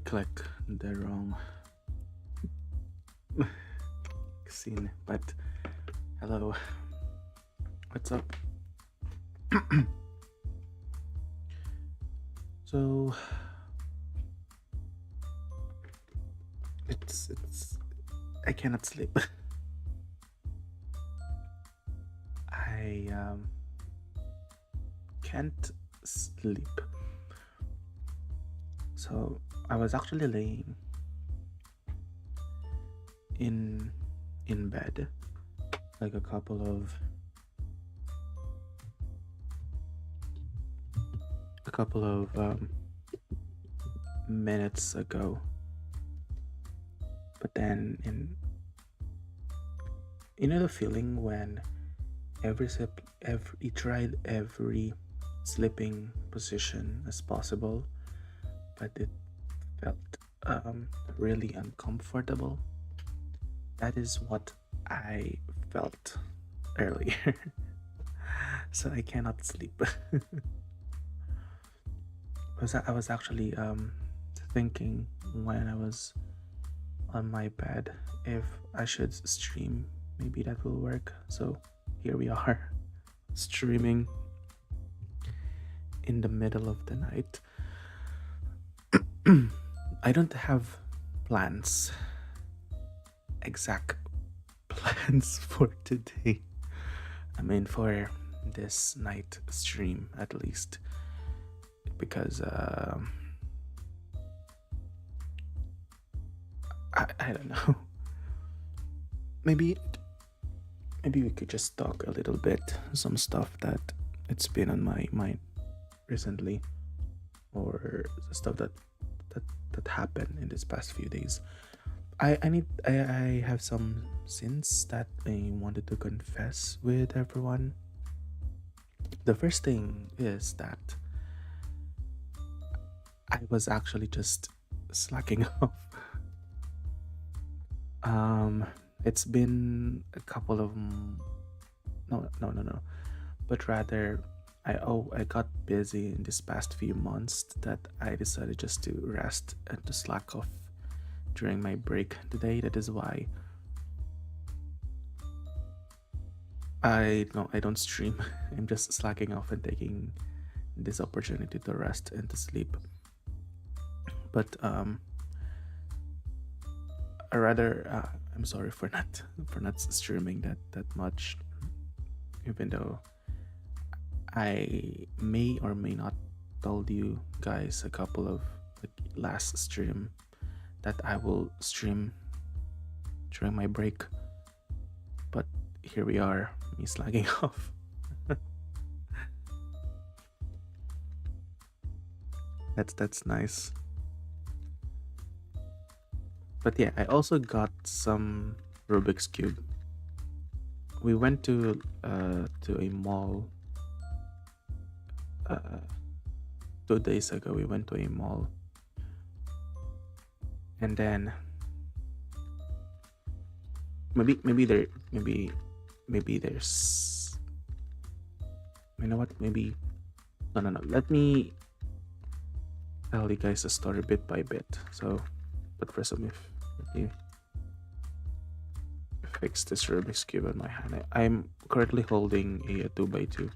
click the wrong scene, but hello, what's up? So it's I cannot sleep. I can't sleep. So I was actually laying in bed like a couple of minutes ago, but then the feeling when you tried every sleeping position as possible, but it felt really uncomfortable. That is what I felt earlier. So I cannot sleep. I was actually thinking when I was on my bed if I should stream. Maybe that will work. So here we are, streaming in the middle of the night. I don't have plans, exact plans for today. I mean, for this night stream at least, because I don't know. Maybe we could just talk a little bit, some stuff that it's been on my mind recently, or stuff that happened in this past few days. I have some sins that I wanted to confess with everyone. The first thing is that I was actually just slacking off. It's been a couple of no, but rather I got busy in this past few months that I decided just to rest and to slack off during my break today. That is why I don't stream. I'm just slacking off and taking this opportunity to rest and to sleep. But I'm sorry for not streaming that much, even though I may or may not told you guys a couple of last stream that I will stream during my break. But here we are, me slagging off. That's nice. But yeah, I also got some Rubik's Cube. We went to a mall 2 days ago. We went to a mall, and then maybe there's, you know what, maybe no, let me tell you guys the story bit by bit. So, but first let me fix this Rubik's Cube on my hand. I'm currently holding a 2x2,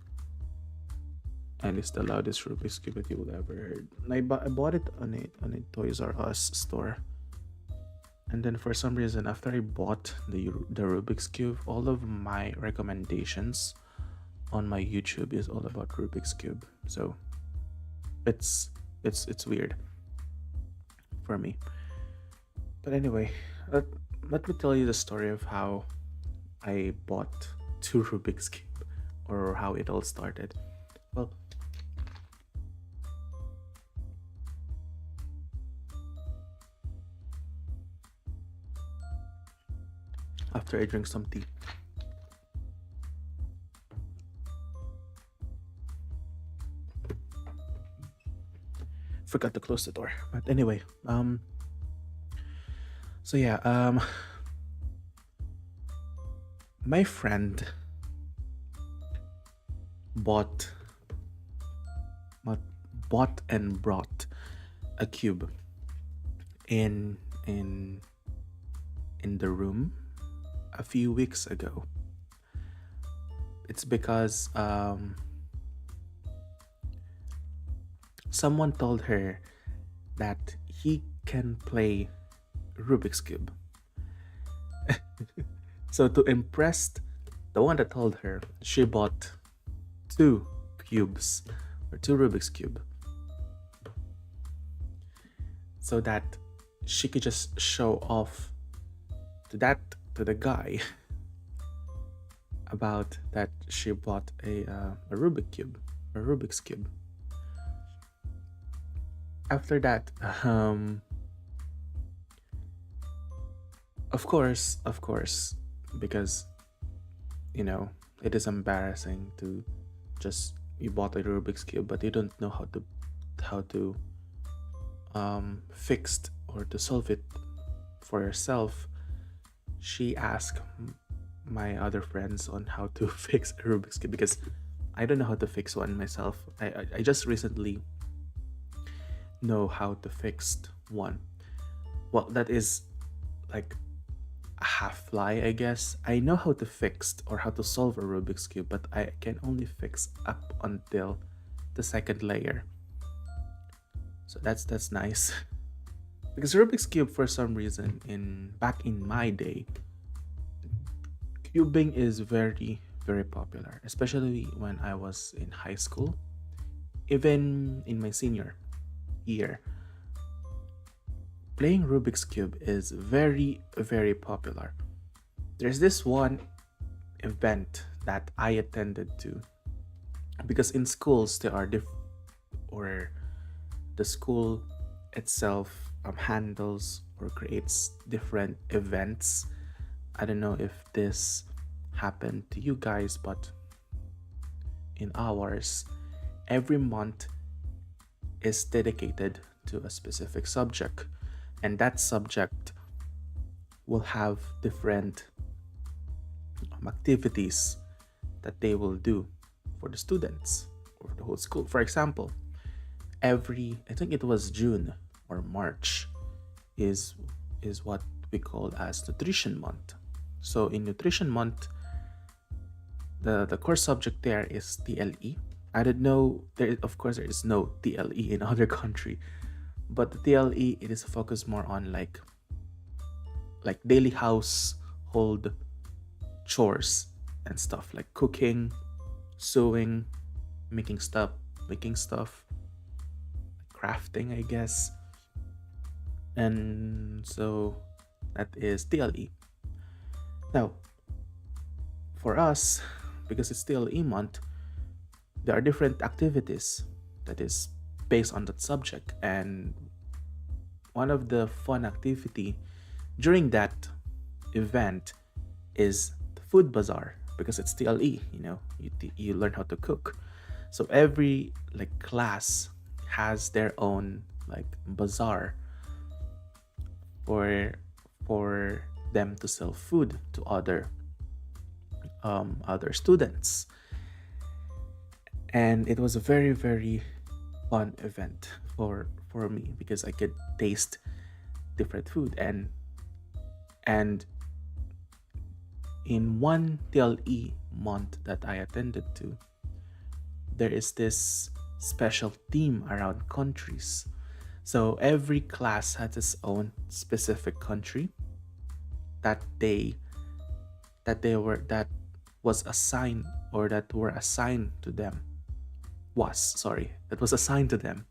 and it's the loudest Rubik's Cube that you will ever heard. And I bought it on a Toys R Us store, and then for some reason, after I bought the Rubik's Cube, all of my recommendations on my YouTube is all about Rubik's Cube. So it's weird for me. But anyway, let me tell you the story of how I bought 2 Rubik's Cube, or how it all started. Well, after I drink some tea. Forgot to close the door. But anyway, so yeah, my friend bought and brought a cube, in in in the room a few weeks ago. It's because someone told her that he can play Rubik's Cube. So to impress the one that told her, she bought two cubes or two Rubik's Cube so that she could just show off to that to the guy about that she bought a Rubik's Cube. After that, of course, because it is embarrassing to just you bought a Rubik's Cube, but you don't know how to fix or to solve it for yourself. She asked my other friends on how to fix a Rubik's Cube because I don't know how to fix one myself. I just recently know how to fix one. Well, that is like a half lie, I guess. I know how to fix or how to solve a Rubik's Cube, but I can only fix up until the second layer. So that's nice. Because Rubik's Cube, for some reason, in back in my day, cubing is very very popular, especially when I was in high school. Even in my senior year, playing Rubik's Cube is very very popular. There's this one event that I attended to because in schools there are or the school itself handles or creates different events. I don't know if this happened to you guys, but in ours, every month is dedicated to a specific subject, and that subject will have different activities that they will do for the students or the whole school. For example, I think it was June or March is what we call as nutrition month. So in nutrition month, the core subject there is TLE. I don't know. Of course, there is no TLE in other country, but the TLE, it is focused more on like daily household chores and stuff like cooking, sewing, making stuff, crafting, I guess. And so that is TLE. Now, for us, because it's TLE month, there are different activities that is based on that subject. And one of the fun activity during that event is the food bazaar because it's TLE, you learn how to cook. So every like class has their own like bazaar for them to sell food to other students. And it was a very very fun event for me because I could taste different food. And in one TLE month that I attended to, there is this special theme around countries. So every class has its own specific country that that was assigned or that were assigned to them was sorry that was assigned to them.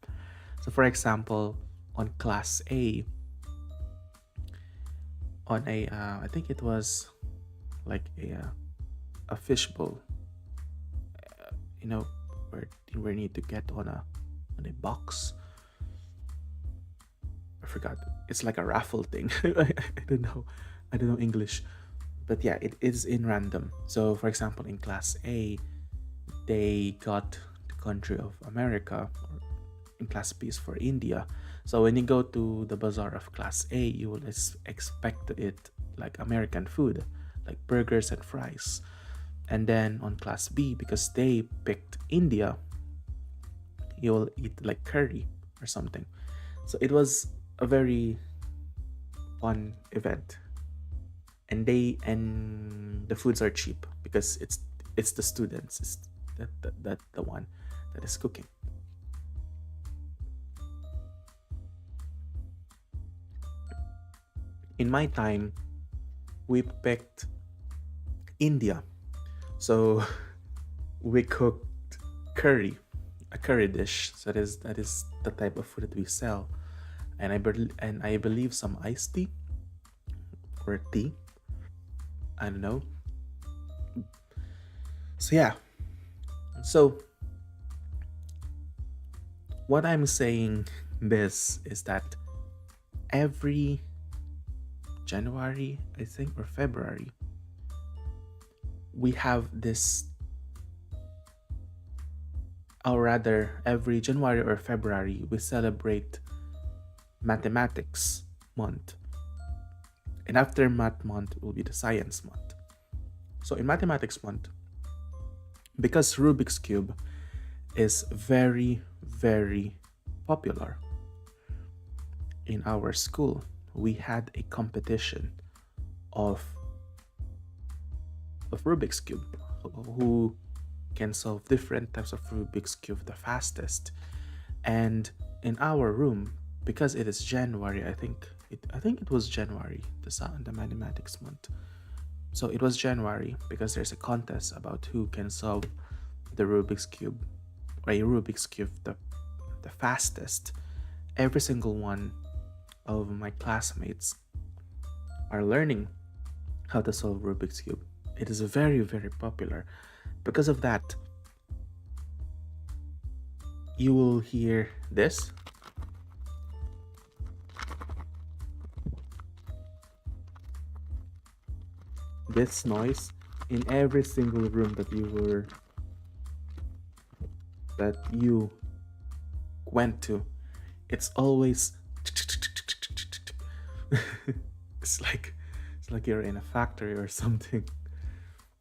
So for example, on class A, on a I think it was like a fishbowl, you know, where we need to get on a box. I forgot. It's like a raffle thing. I don't know. I don't know English, but yeah, it is in random. So for example, in class A, they got the country of America. Or in class B is for India. So when you go to the bazaar of class A, you will expect to eat like American food, like burgers and fries. And then on class B, because they picked India, you will eat like curry or something. So it was a very fun event, and the foods are cheap because it's the students, it's that the one that is cooking. In my time, we picked India, so we cooked curry, a curry dish. So that is the type of food that we sell, and I believe some iced tea or tea. I don't know. So yeah. So what I'm saying this is that every January, I think, or February, we have this, or rather, every January or February, we celebrate mathematics month. And after math month will be the science month. So in mathematics month, because Rubik's Cube is very, very popular in our school, we had a competition of Rubik's Cube, who can solve different types of Rubik's Cube the fastest. And in our room, because it is January, I think it was January, the mathematics month. So it was January because there's a contest about who can solve the Rubik's Cube, or a Rubik's Cube the fastest. Every single one of my classmates are learning how to solve Rubik's Cube. It is very, very popular. Because of that, you will hear this noise in every single room that you went to. It's always it's like you're in a factory or something.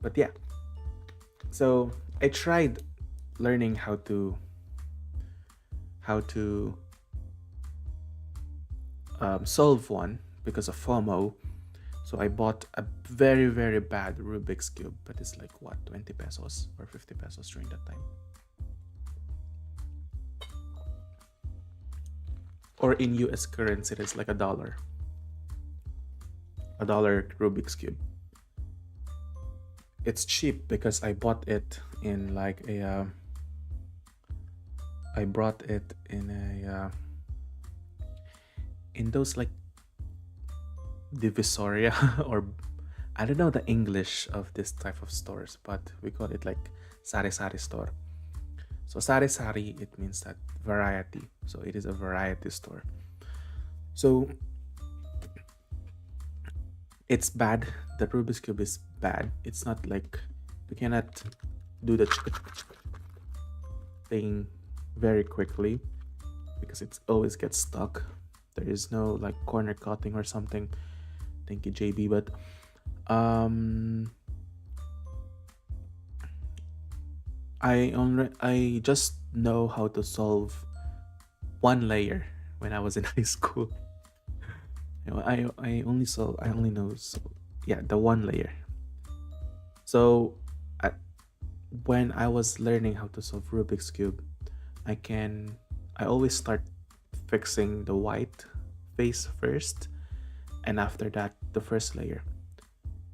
But yeah, so I tried learning how to solve one because of FOMO. So I bought a very, very bad Rubik's Cube, but it's like what, 20 pesos or 50 pesos during that time. Or in US currency, it's like a dollar Rubik's Cube. It's cheap because I bought it in like I brought it in in those like Divisoria or I don't know the English of this type of stores, but we call it like sari sari store. So sari sari, it means that variety. So it is a variety store. So it's bad. The Rubik's Cube is bad. It's not like we cannot do the thing very quickly because it always gets stuck. There is no like corner cutting or something. Thank you, JB. But I just know how to solve one layer when I was in high school. I only know, so yeah, the one layer. So I, when I was learning how to solve Rubik's Cube, I always start fixing the white face first, and after that the first layer,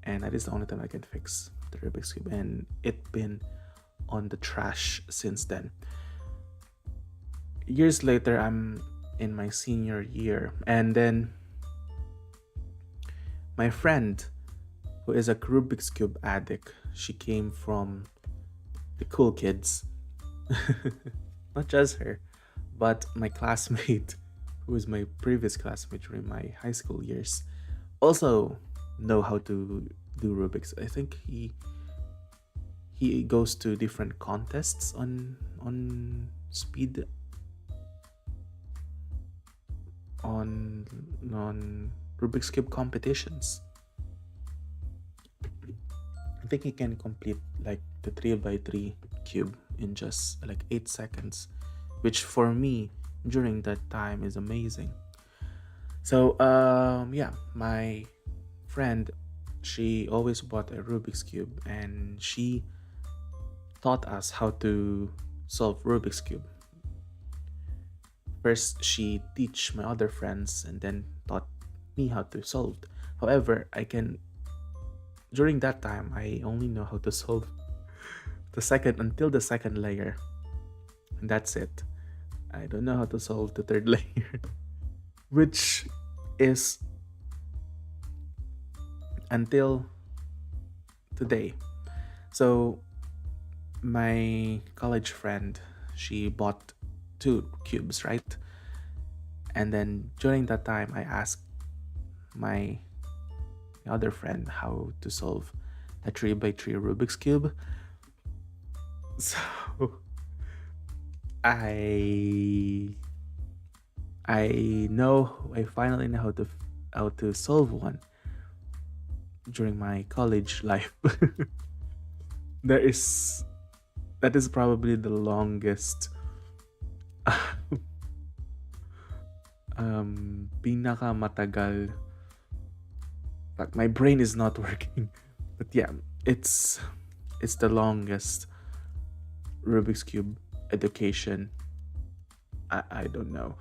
and that is the only time I can fix the Rubik's Cube, and it been on the trash since then. Years later, I'm in my senior year, and then my friend, who is a Rubik's Cube addict, she came from the cool kids. Not just her, but my classmate, who was my previous classmate during my high school years, also know how to do Rubik's. I think he goes to different contests on speed on Rubik's Cube competitions. I think he can complete like the 3x3 cube in just like 8 , 8 seconds, which for me during that time is amazing. So yeah, my friend, she always bought a Rubik's cube, and she taught us how to solve Rubik's cube. First, she teach my other friends, and then taught me how to solve. However, I can during that time I only know how to solve the second layer, and that's it. I don't know how to solve the third layer, which is until today. So my college friend, she bought two cubes, right? And then during that time, I asked my other friend how to solve a 3 by 3 Rubik's cube. So I I finally know how to solve one during my college life. there is that is probably the longest pinaka matagal, like my brain is not working. But yeah, it's the longest Rubik's cube education. I don't know,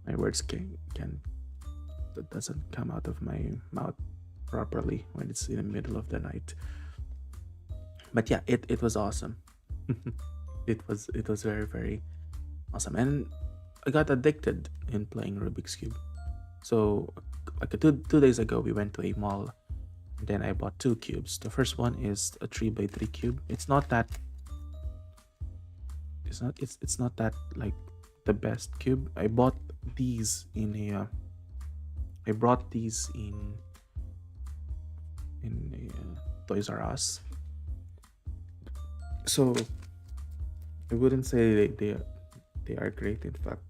my words can that doesn't come out of my mouth properly when it's in the middle of the night. But yeah, it was awesome. It was very, very awesome, and I got addicted in playing Rubik's cube. So like two days ago, we went to a mall. And then I bought two cubes. The first one is a 3 by 3 cube. It's not that like the best cube. I bought these in a I brought these in a Toys R Us. So I wouldn't say they are great. In fact,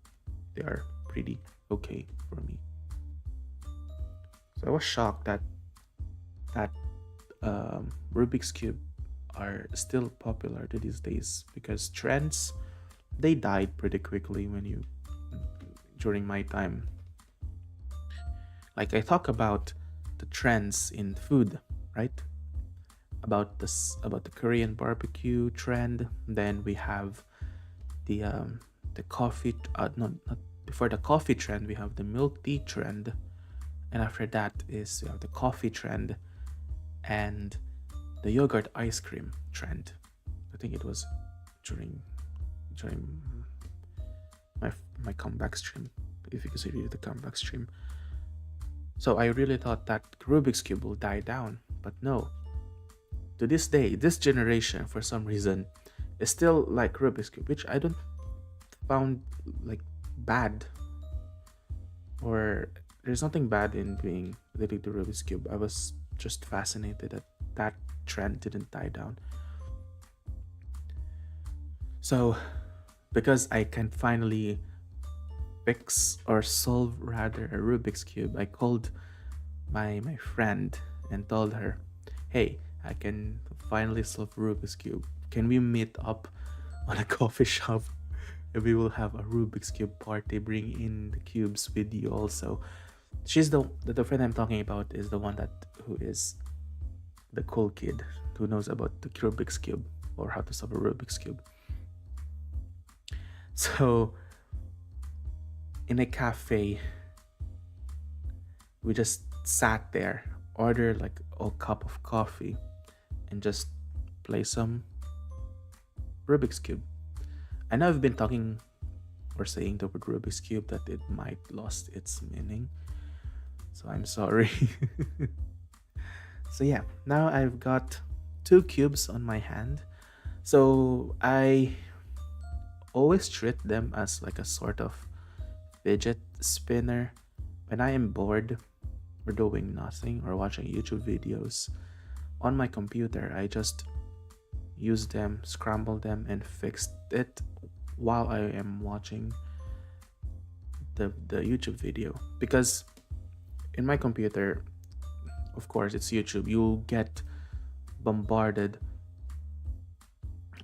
they are pretty okay for me. So I was shocked that Rubik's cube are still popular to these days, because trends, they died pretty quickly when you during my time. Like I talk about the trends in food, right? About the Korean barbecue trend. Then we have the coffee. Not before the coffee trend. We have the milk tea trend, and after that is we have the coffee trend, and the yogurt ice cream trend. I think it was during my comeback stream, if you consider it the comeback stream. So I really thought that Rubik's cube will die down, but no. To this day, this generation for some reason is still like Rubik's cube, which I don't found like bad, or there's nothing bad in being addicted to Rubik's cube. I was just fascinated that that trend didn't die down. So because I can finally fix or solve rather a Rubik's cube, I called my friend and told her, "Hey, I can finally solve Rubik's cube. Can we meet up on a coffee shop? And we will have a Rubik's cube party. Bring in the cubes with you also." She's the friend I'm talking about is the one who is the cool kid who knows about the Rubik's cube or how to solve a Rubik's cube. So in a cafe, we just sat there, ordered like a cup of coffee, and just play some Rubik's cube. I know I've been talking or saying the word Rubik's cube that it might lost its meaning, so I'm sorry. So yeah, now I've got two cubes on my hand. So I always treat them as like a sort of fidget spinner. When I am bored or doing nothing or watching YouTube videos on my computer, I just use them, scramble them, and fix it while I am watching the YouTube video. Because in my computer, of course, it's YouTube. You'll get bombarded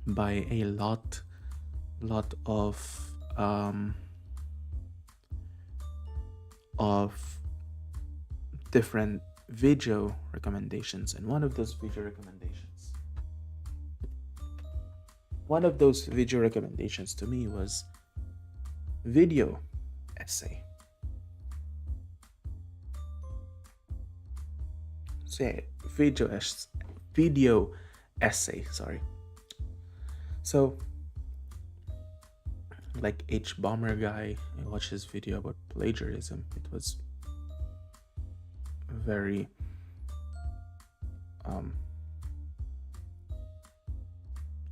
by a lot of different video recommendations, and one of those video recommendations to me was video essay. So yeah, video essay, sorry. So like H Bomber guy, I watched his video about plagiarism. It was very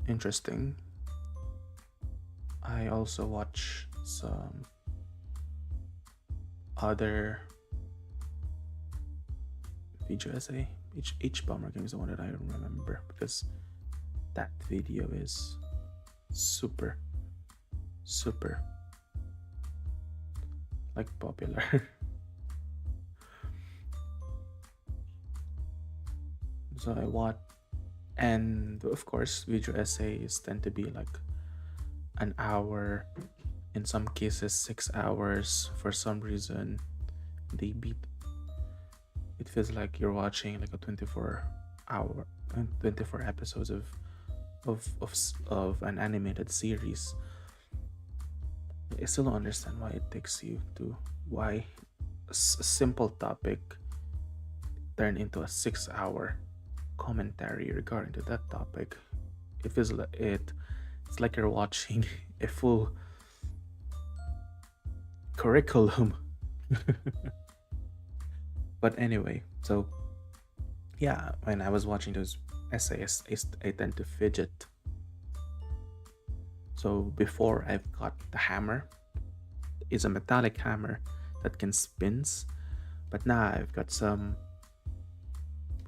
interesting. I also watch some other video essay. H Bomber game is the one that I remember because that video is super like popular. So I watch, and of course video essays tend to be like an hour, in some cases 6 hours. For some reason they beat, it feels like you're watching like a 24 episodes of an animated series. I still don't understand why it takes you to, why a simple topic turn into a 6-hour commentary regarding to that topic. It feels like it's like you're watching a full curriculum. But anyway, so yeah, when I was watching those essays, I tend to fidget. So before, I've got the hammer. It's a metallic hammer that can spins, but now I've got some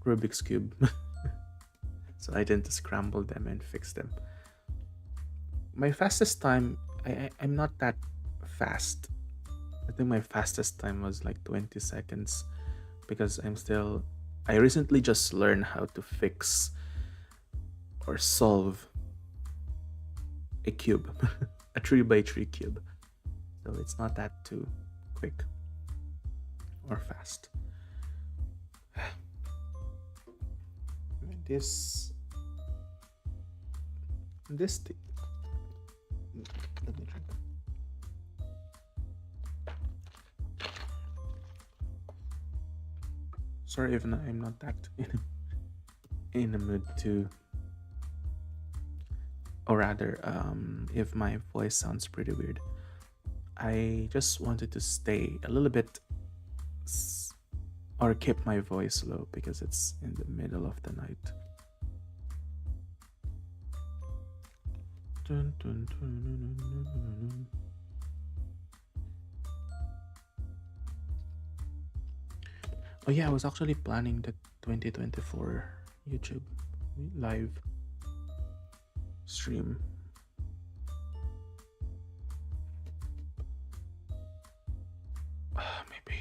Rubik's Cube. So I tend to scramble them and fix them. My fastest time, I'm not that fast. I think my fastest time was like 20 seconds because I recently just learned how to fix or solve a cube, a 3x3 cube. So it's not that too quick or fast. This thing. Let me drink. Sorry if I'm not that in the mood to, or rather, if my voice sounds pretty weird. I just wanted to stay a little bit or keep my voice low because it's in the middle of the night. Dun, dun, dun, dun, dun, dun, dun. Oh yeah, I was actually planning the 2024 YouTube live stream. Maybe.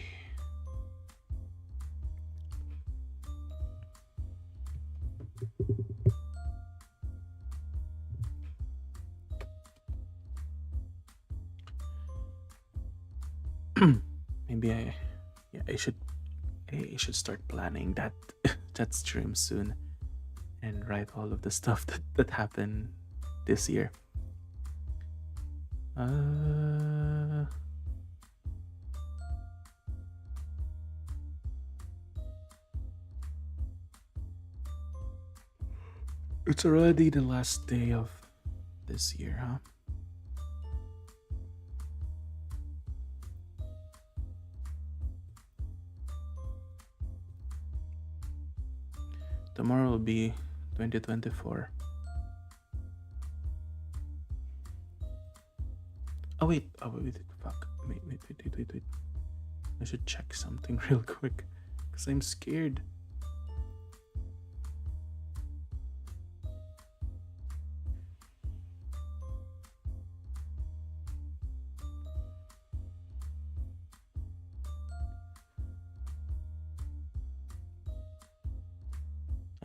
Maybe I should start planning that that stream soon and write all of the stuff that happened this year. It's already the last day of this year, huh? Tomorrow will be 2024. Oh wait, fuck. Wait. I should check something real quick because I'm scared.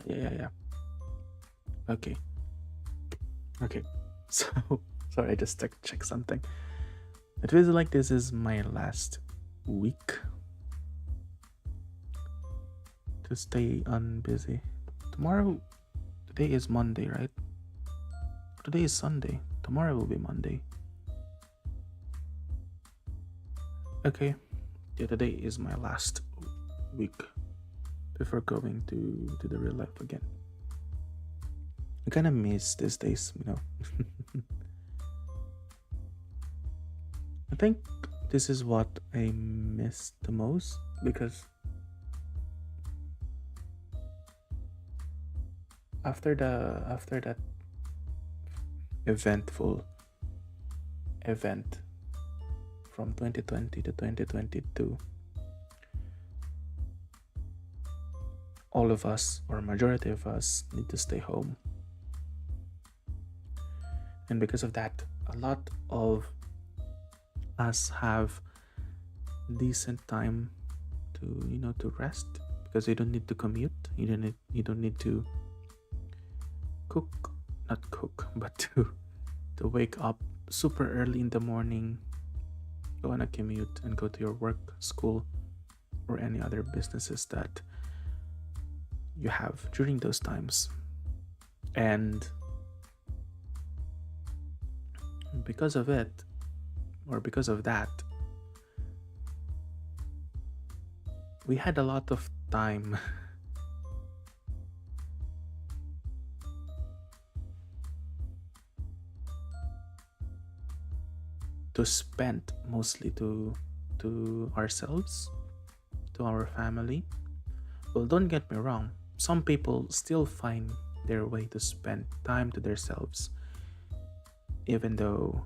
Yeah. Okay. So, sorry, I just checked something. It feels like this is my last week to stay unbusy. Tomorrow, today is Monday, right? Today is Sunday. Tomorrow will be Monday. Okay. Yeah, today is my last week before going to the real life again. I kind of miss these days, you know. I think this is what I miss the most because after that eventful event from 2020 to 2022, all of us, or majority of us, need to stay home. And because of that, a lot of us have decent time to rest, because you don't need to commute, you don't need to not cook, but to wake up super early in the morning, go on a commute and go to your work, school, or any other businesses that you have during those times. And because of it, or because of that, we had a lot of time to spend mostly to ourselves, to our family. Well, don't get me wrong, some people still find their way to spend time to themselves, even though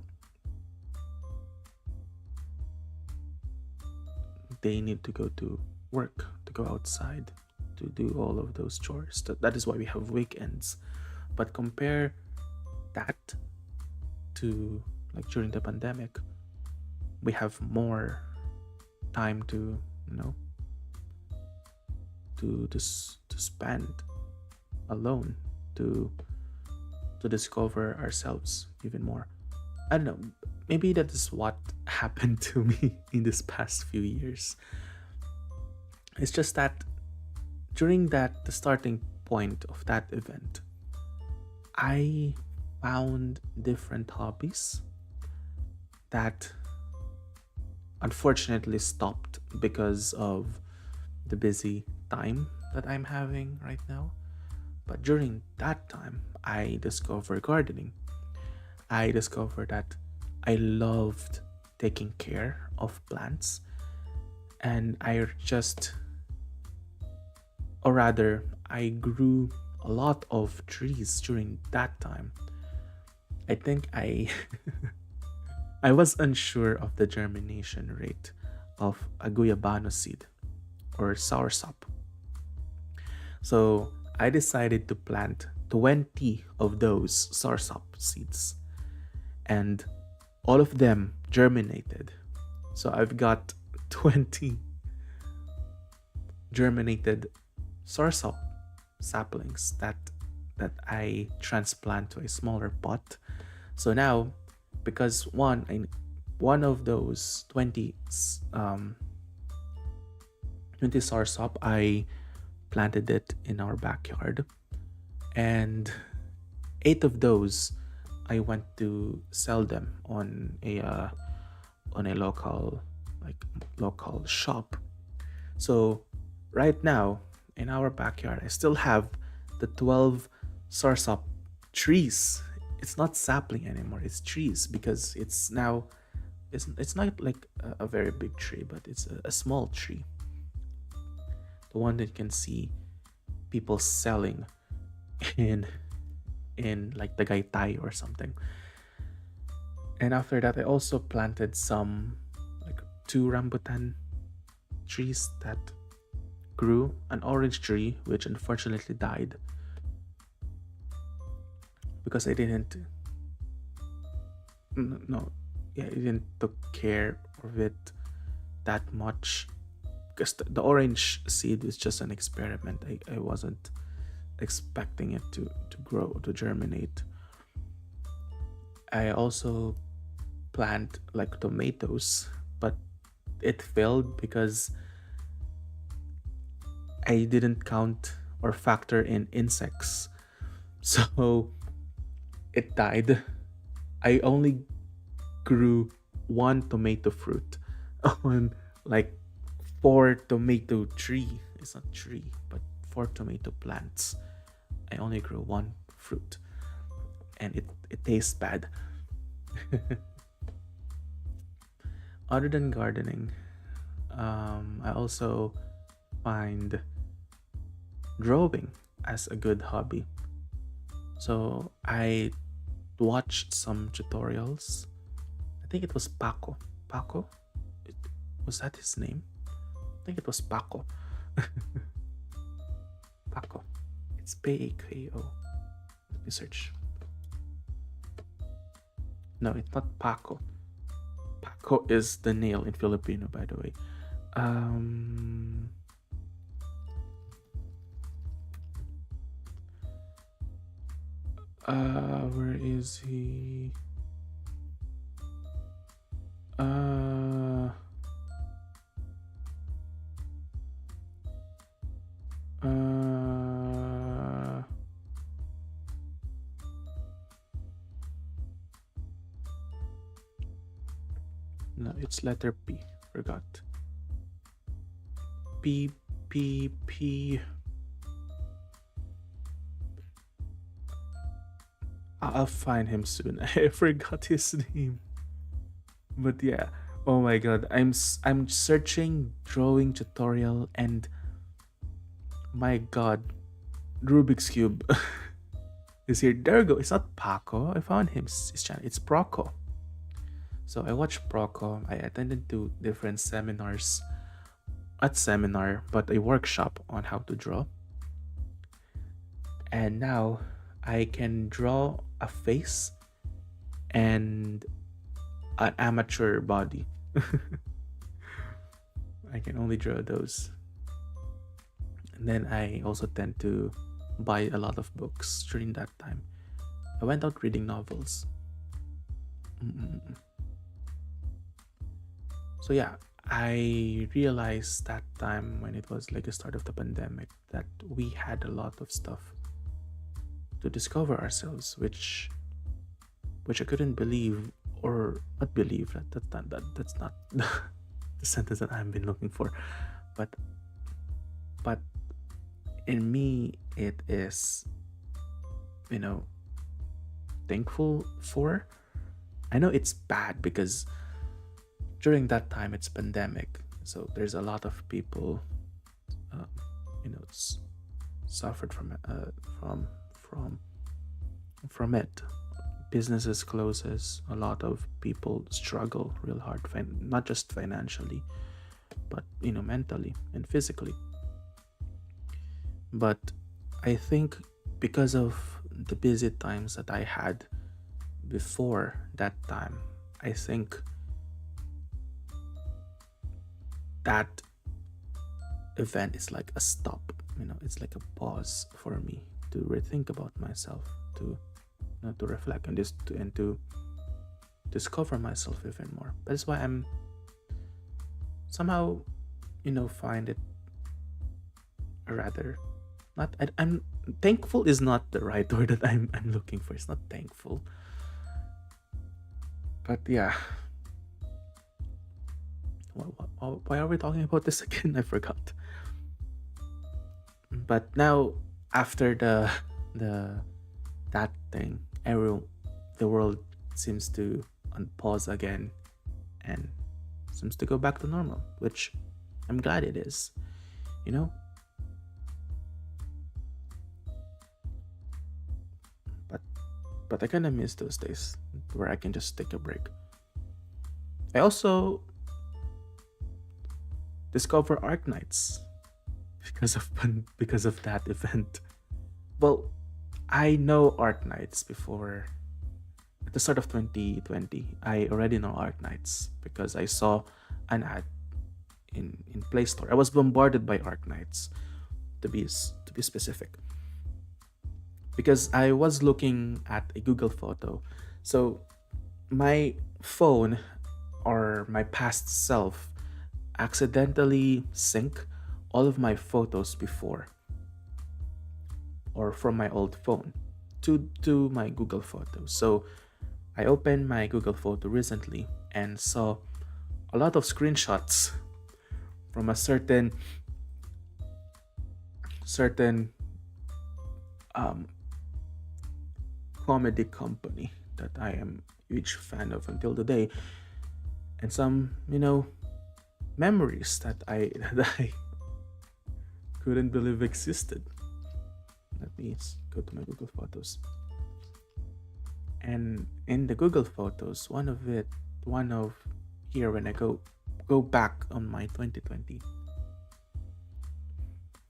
they need to go to work, to go outside, to do all of those chores. That is why we have weekends. But compare that to like during the pandemic, we have more time to to spend alone, to discover ourselves even more. I don't know, maybe that is what happened to me in this past few years. It's just that during the starting point of that event, I found different hobbies that unfortunately stopped because of the busy time that I'm having right now. But during that time, I discovered gardening. I discovered that I loved taking care of plants, and I grew a lot of trees during that time. I think I was unsure of the germination rate of a guyabano seed or soursop. So I decided to plant 20 of those soursop seeds, and all of them germinated. So I've got 20 germinated soursop saplings that I transplant to a smaller pot. So now, because one of those 20 soursop, I planted it in our backyard, and 8 of those I went to sell them on a local shop. So right now in our backyard, I still have the 12 soursop trees. It's not sapling anymore, it's trees, because it's not like a very big tree, but it's a small tree, the one that you can see people selling in like the Gaitai or something. And after that, I also planted some, like 2 rambutan trees that grew, an orange tree which unfortunately died because I didn't took care of it that much, because the orange seed is just an experiment. I wasn't expecting it to grow, to germinate. I also plant like tomatoes, but it failed because I didn't count or factor in insects. So it died. I only grew one tomato fruit on like four tomato tree. It's not tree, but four tomato plants. I only grew one fruit and it tastes bad. Other than gardening, I also find drawing as a good hobby. So I watched some tutorials. I think it was Paco. Paco? It, was that his name? I think it was Paco. Paco. It's Pako. Let me search. No, it's not Paco. Paco is the nail in Filipino, by the way. Um, where is he? Uh, uh, no, it's letter P. Forgot. P P P. I'll find him soon. I forgot his name. But yeah, oh my god, I'm searching drawing tutorial and my god, Rubik's cube is here. There we go. It's not Paco. I found his channel. It's Proco. So I watched Proco. I attended to different seminars, not seminar, but a workshop on how to draw. And now I can draw a face and an amateur body. I can only draw those. And then I also tend to buy a lot of books during that time. I went out reading novels. Mm-mm. So yeah, I realized that time when it was like the start of the pandemic that we had a lot of stuff to discover ourselves, which I couldn't believe or not believe that's not the sentence that I've been looking for, but but in me it is, you know, thankful for. I know it's bad because during that time it's pandemic, so there's a lot of people, uh, you know, suffered from from it. Businesses closes, a lot of people struggle real hard, not just financially, but you know, mentally and physically. But I think because of the busy times that I had before that time, I think that event is like a stop, you know, it's like a pause for me to rethink about myself, to, you know, to reflect on this, and to discover myself even more. That's why I'm somehow, you know, find it rather not, I'm thankful is not the right word that I'm looking for. It's not thankful, but yeah. Why are we talking about this again? I forgot. But now, after the that thing, the world seems to unpause again, and seems to go back to normal, which I'm glad it is. You know, but I kind of miss those days where I can just take a break. I also discover art nights because of that event. Well, I know art nights before. At the start of 2020, I already know art nights because I saw an ad in Play Store. I was bombarded by art nights, to be specific, because I was looking at a Google photo. So my phone or my past self accidentally sync all of my photos before, or from my old phone to my Google Photos. So I opened my Google Photo recently and saw a lot of screenshots from a certain um, comedy company that I am a huge fan of until today, and some memories that I that I couldn't believe existed. Let me go to my Google Photos. And in the Google Photos, one of here, when I go back on my 2020,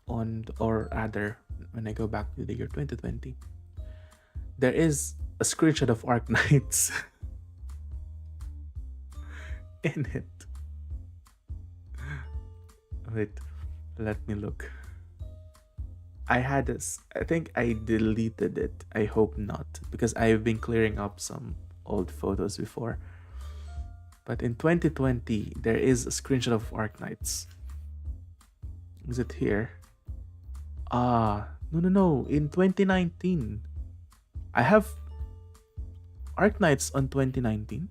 or rather when I go back to the year 2020, there is a screenshot of Arc Knights in it. Wait, let me look. I had this. I think I deleted it. I hope not, because I've been clearing up some old photos before. But in 2020, there is a screenshot of Arc Knights. Is it here? No. In 2019, I have Arc Knights on 2019.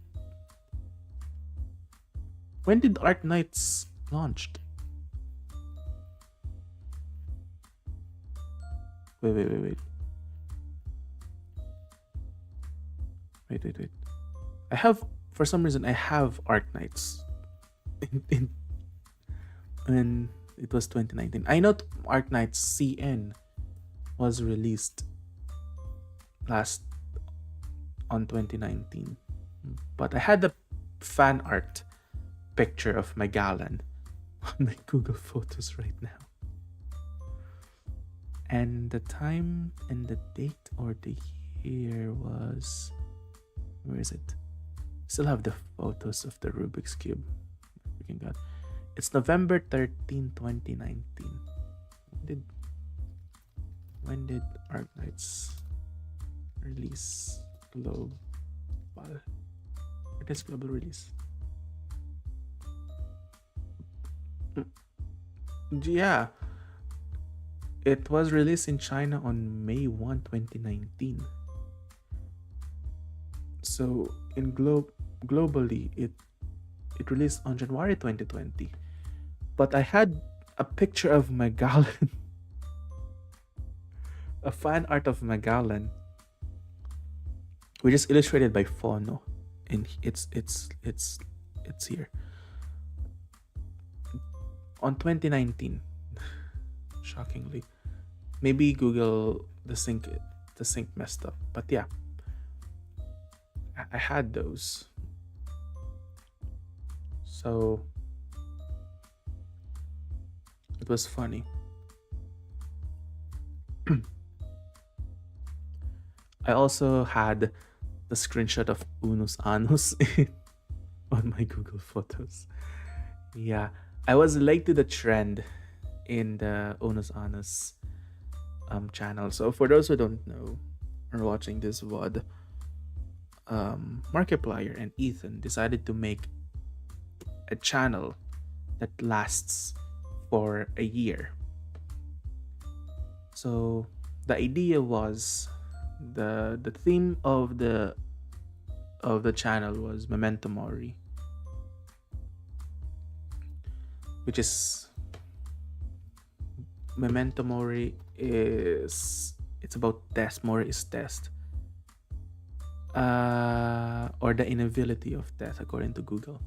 When did Arc Knights launched? Wait. I have, for some reason, I have Arc Knights when it was 2019. I know Arc Knights CN was released last on 2019, but I had the fan art picture of Magellan on my Google Photos right now. And the time and the date or the year was... Where is it? Still have the photos of the Rubik's Cube. Freaking God. It's November 13, 2019. When did Arc Knights release global? It is global release. Yeah. It was released in China on May 1, 2019. So in globally, it released on January 2020. But I had a picture of Magellan, a fan art of Magellan, which is illustrated by Fono, and it's here on 2019. Shockingly, maybe Google the sync messed up, but yeah, I had those. So it was funny. I also had the screenshot of Unus Annus on my Google Photos. Yeah, I was late to the trend in the Unus Annus channel. So for those who don't know or watching this VOD, Markiplier and Ethan decided to make a channel that lasts for a year. So the idea was, the theme of the channel was Memento Mori, which is Memento Mori is, it's about test. Mori is test, or the inability of death, according to Google.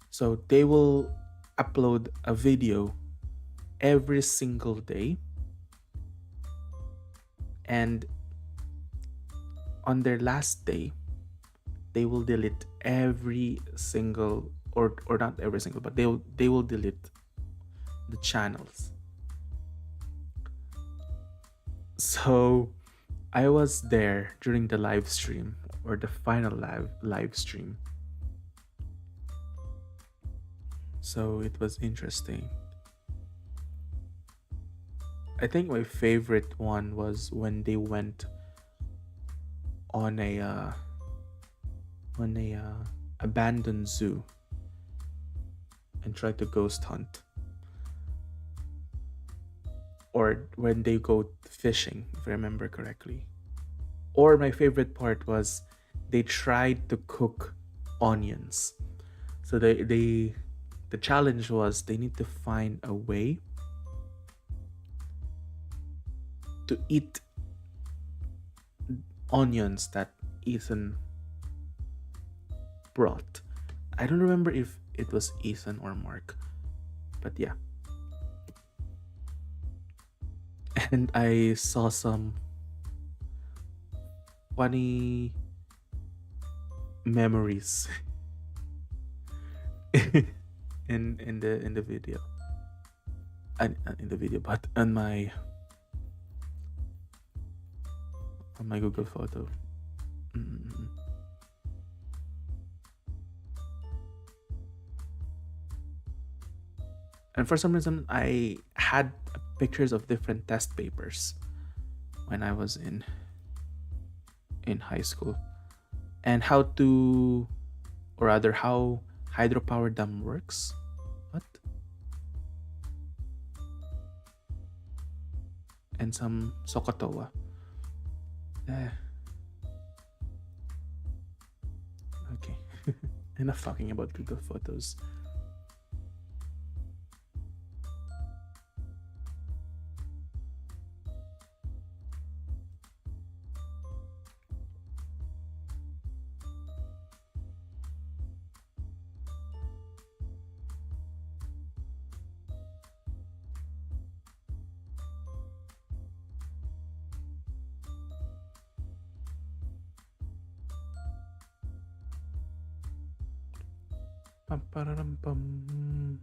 So they will upload a video every single day, and on their last day, they will delete every single, or not every single, but they will delete the channels. So I was there during the live stream, or the final live stream. So it was interesting. I think my favorite one was when they went on a abandoned zoo and tried to ghost hunt. or when they go fishing, if I remember correctly. Or my favorite part was they tried to cook onions. So the challenge was they need to find a way to eat onions that Ethan brought. I don't remember if it was Ethan or Mark, but yeah. And I saw some funny memories in the video. In the video, but on my Google photo. Mm. And for some reason, I had pictures of different test papers when I was in high school, and how to, or rather, how hydropower dam works. What? And some Sokotowa. Eh, okay. Enough talking about Google Photos. Pam, pararam, pam.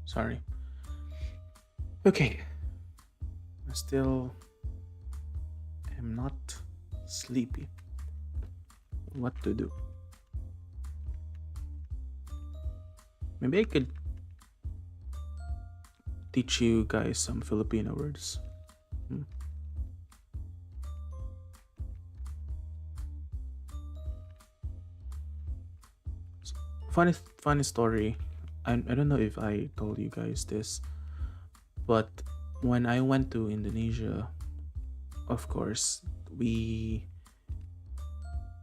Sorry. Okay. I still am not sleepy. What to do? Maybe I could teach you guys some Filipino words. Funny story. I don't know if I told you guys this, but when I went to Indonesia, of course, we,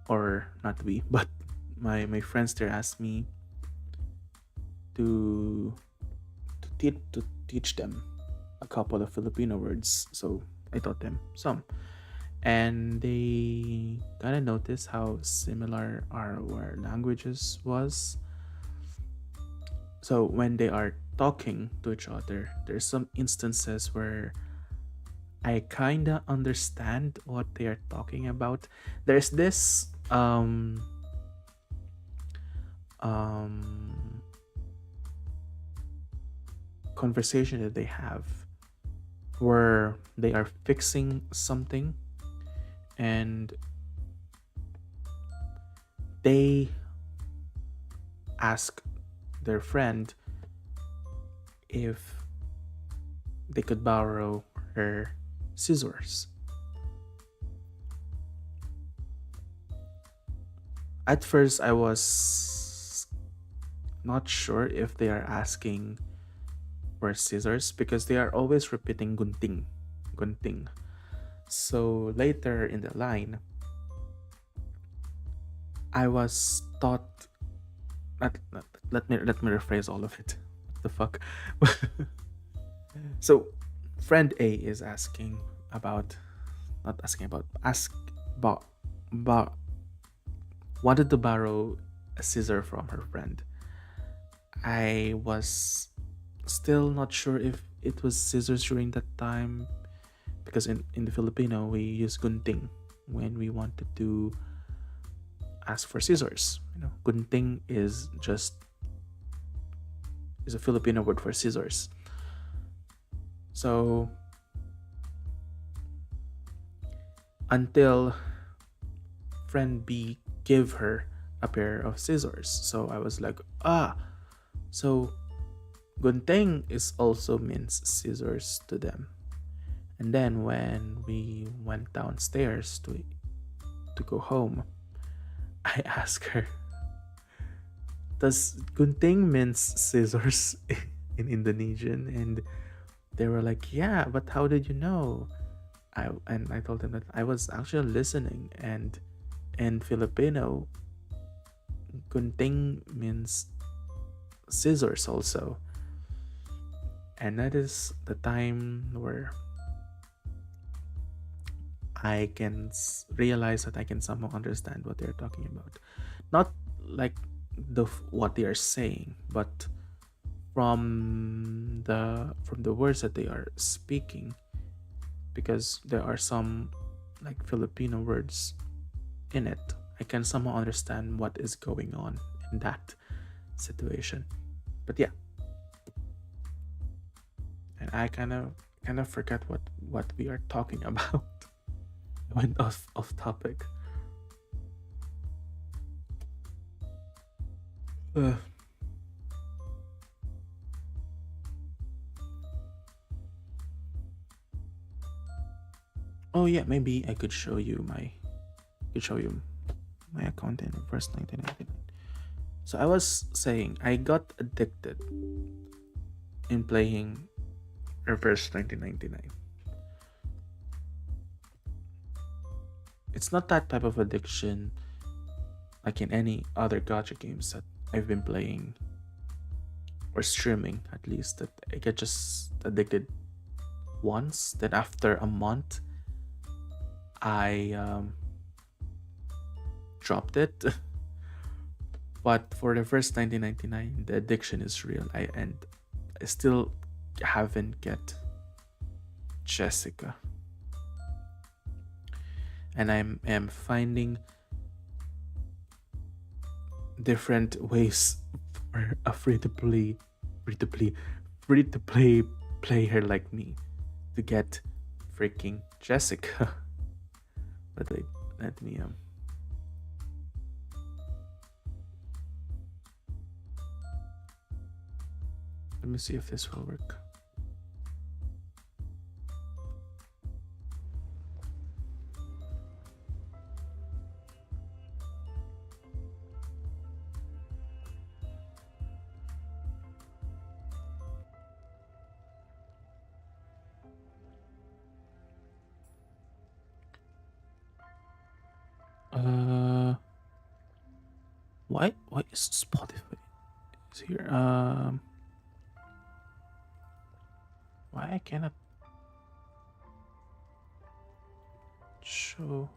or not we, but my friends there asked me to teach them a couple of Filipino words. So I taught them some, and they kind of noticed how similar our languages was. So when they are talking to each other, there's some instances where I kind of understand what they are talking about. There's this conversation that they have where they are fixing something, and they ask their friend if they could borrow her scissors. At first, I was not sure if they are asking for scissors because they are always repeating gunting, gunting. So later in the line, I was taught. Let me rephrase all of it. What the fuck? So, friend A is asking about, not asking about, ask about wanted to borrow a scissor from her friend. I was still not sure if it was scissors during that time because in the Filipino we use gunting when we wanted to ask for scissors. Gunting is a Filipino word for scissors. So until friend B give her a pair of scissors. So I was like, so gunting is also means scissors to them. And then when we went downstairs to go home, I asked her, does gunting means scissors in Indonesian? And they were like, yeah, but how did you know? I told them that I was actually listening, and in Filipino, gunting means scissors also. And that is the time where I can realize that I can somehow understand what they're talking about. Not like what they are saying, but from the words that they are speaking, because there are some like Filipino words in it. I can somehow understand what is going on in that situation. But yeah, and I kind of forgot what we are talking about. I went off topic. Uh, oh yeah, maybe I could show you my account in first 1999. So I was saying I got addicted in playing Reverse 1999. It's not that type of addiction like in any other gacha games that I've been playing or streaming, at least, that I get just addicted once. Then after a month, I dropped it. But for the first 1999, the addiction is real. I still haven't get Jessica, and am finding different ways for a free to play, free to play player like me to get freaking Jessica. But wait, let me see if this will work. Uh, why is Spotify is here? Why I cannot show?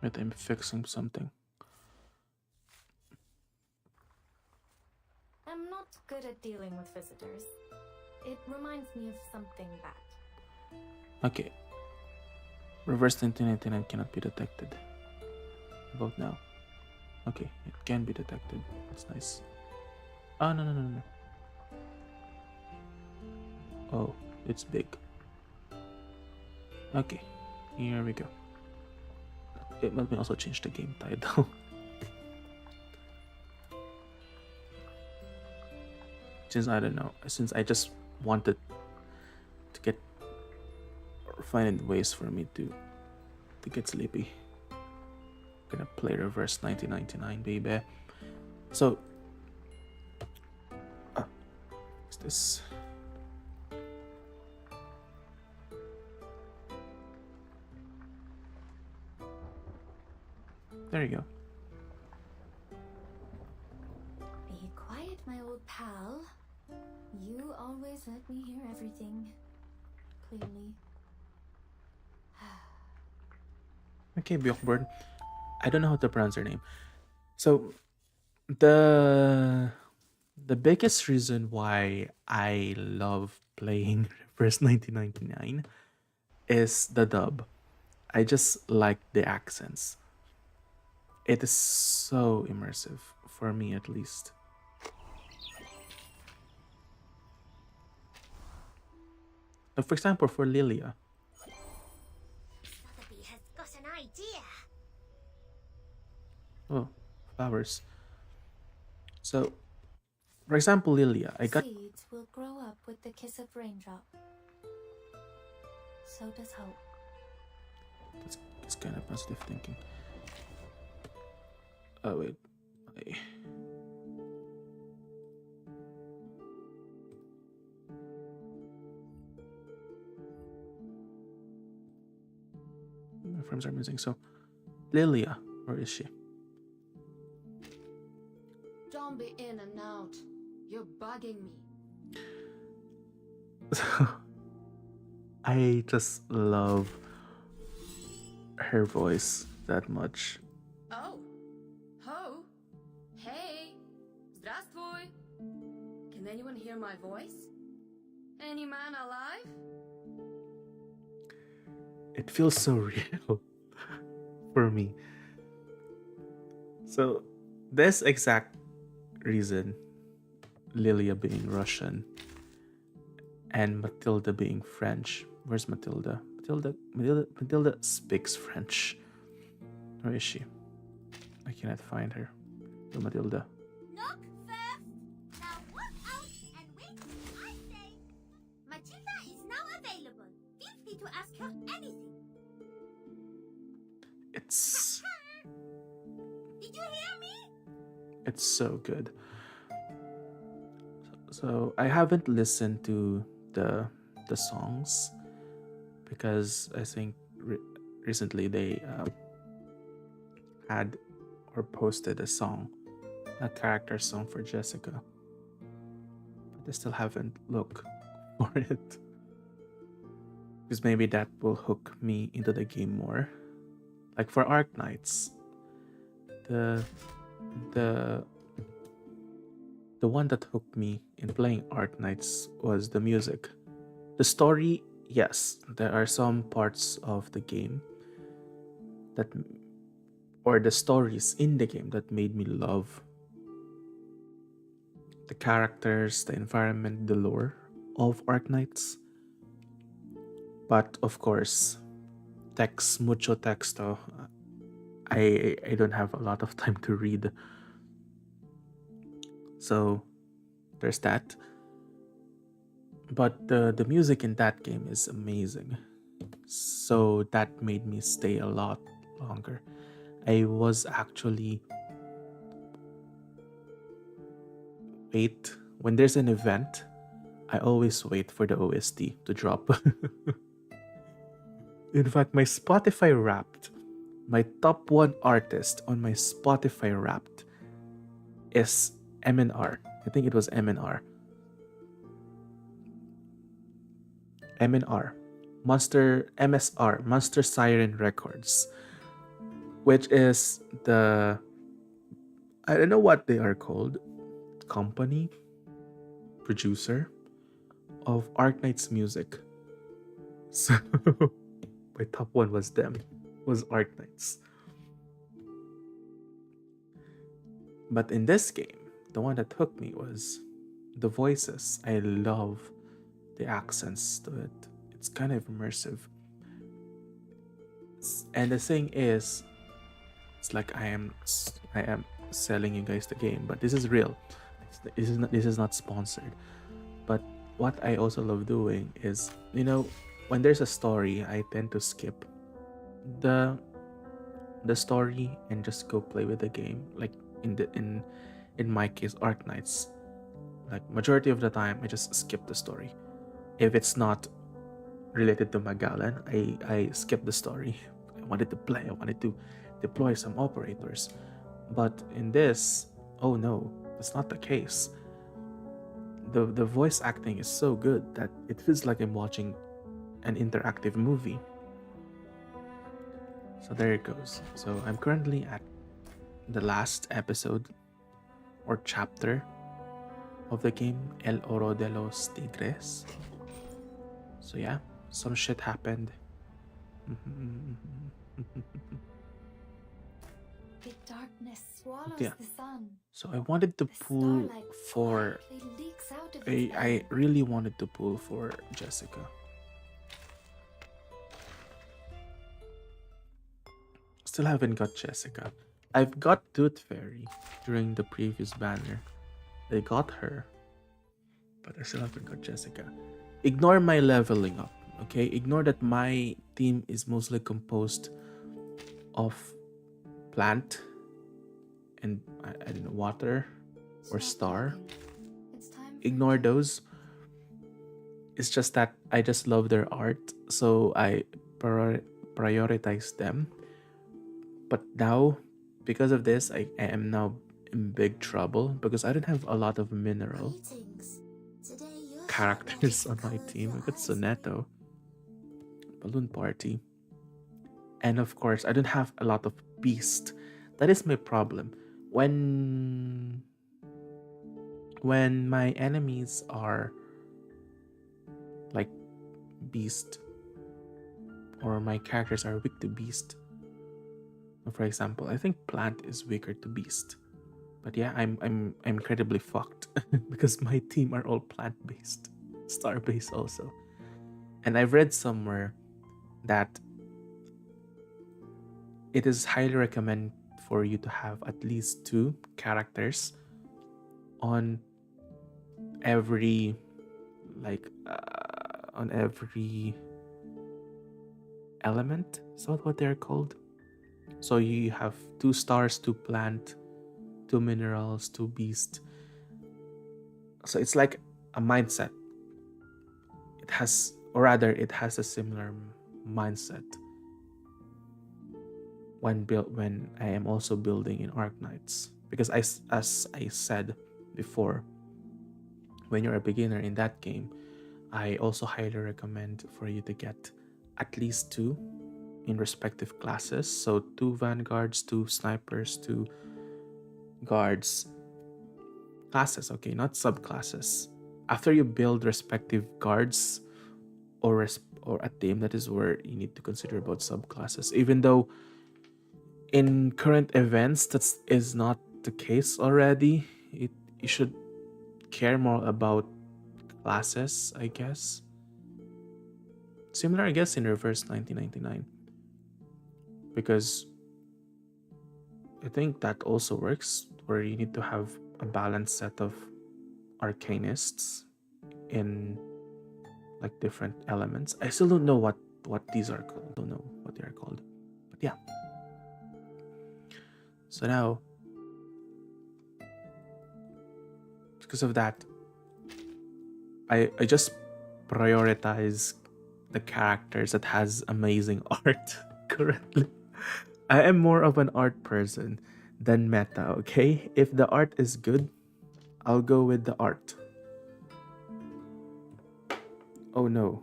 Wait, I'm fixing something. I'm not good at dealing with visitors. It reminds me of something bad. Okay. Reverse 1999 cannot be detected. Vote now. Okay, it can be detected. That's nice. Oh, no. Oh, it's big. Okay, here we go. Let me also change the game title. Since I don't know, since I just wanted to get or find ways for me to get sleepy. Gonna play Reverse 1999, baby. So, what's this? There you go. Be quiet, my old pal. You always let me hear everything clearly. Okay, Bjorkborn. I don't know how to pronounce her name. So, the biggest reason why I love playing Reverse 1999 is the dub. I just like the accents. It is so immersive, for me at least. Like for example, for Lilia. Sotheby has got an idea. Oh, flowers. So, for example, Lilia, I got Seeds will grow up with the kiss of raindrop. So does hope. that's kind of positive thinking. Oh wait, I- my frames are missing. So, Lilia, where is she? Don't be in and out. You're bugging me. I just love her voice that much. Oh. Ho. Hey. Здравствуй. Can anyone hear my voice? Any man alive? It feels so real for me. So, this exact reason, Lilia being Russian and Matilda being French. Where's Matilda? Matilda speaks French. Where is she? I cannot find her. Oh, Matilda. Knock first. Now walk out and wait. I say, Matilda is now available. Feel free to ask her anything. It's Did you hear me? it's so good. So I haven't listened to the songs because I think recently they had or posted a character song for Jessica, but I still haven't looked for it because maybe that will hook me into the game more. Like for Arknights, the the the one that hooked me in playing Arknights was the music. The story, yes, there are some parts of the game that or the stories in the game that made me love the characters, the environment, the lore of Arknights. But of course, text, mucho texto. I don't have a lot of time to read. So there's that. But the music in that game is amazing. So that made me stay a lot longer. I was actually wait when there's an event, I always wait for the OST to drop. In fact, my Spotify Wrapped, my top one artist on my Spotify Wrapped is MNR. I think it was MNR. MNR. Monster MSR, Monster Siren Records, which is the I don't know what they are called, company, producer of Arknight's music. So my top one was them, was Arknights. But in this game, the one that hooked me was the voices. I love the accents to it. It's kind of immersive. And the thing is, it's like I am selling you guys the game, but this is real. This is not sponsored. But what I also love doing is, when there's a story, I tend to skip the story and just go play with the game. Like in my case, Arknights. Like majority of the time, I just skip the story. If it's not related to Magalan, I skip the story. I wanted to play. I wanted to deploy some operators. But in this, oh no, that's not the case. The voice acting is so good that it feels like I'm watching an interactive movie. So there it goes. So I'm currently at the last episode or chapter of the game, El Oro de los Tigres. So yeah, some shit happened. The darkness swallows Yeah. the sun. So I wanted to The pull starlight for quietly leaks out of his I belly. really wanted to pull for Jessica. still haven't got Jessica. I've got Tooth Fairy during the previous banner. I got her, but I still haven't got Jessica. Ignore my leveling up, okay? Ignore that my team is mostly composed of plant and I don't know, water or star. It's time for Ignore those. It's just that I just love their art, so I prioritize them. But now, because of this, I am now in big trouble because I don't have a lot of mineral Greetings. Today you're characters on my team. I got Soneto, Balloon Party, and of course, I don't have a lot of beast. That is my problem. When my enemies are like beast, or my characters are weak to beast. For example, I think plant is weaker to beast. But yeah, I'm incredibly fucked because my team are all plant based, star based also. And I've read somewhere that it is highly recommended for you to have at least 2 characters on every on every element. Is that what they're called? So you have 2 stars, 2 plant, 2 minerals, 2 beast. So it's like a mindset. It has a similar mindset when I am also building in Arknights, because as I said before, when you're a beginner in that game, I also highly recommend for you to get at least 2 in respective classes. So 2 vanguards, 2 snipers, 2 guards. Classes, okay, not subclasses. After you build respective guards or a team, that is where you need to consider about subclasses. Even though in current events that is not the case already, you should care more about classes, I guess. Similar, I guess, in reverse 1999, because I think that also works where you need to have a balanced set of arcanists in like different elements. I still don't know what these are called. Don't know what they are called, but yeah. So now, because of that, I just prioritize the characters that has amazing art currently. I am more of an art person than meta, okay? If the art is good, I'll go with the art. Oh no.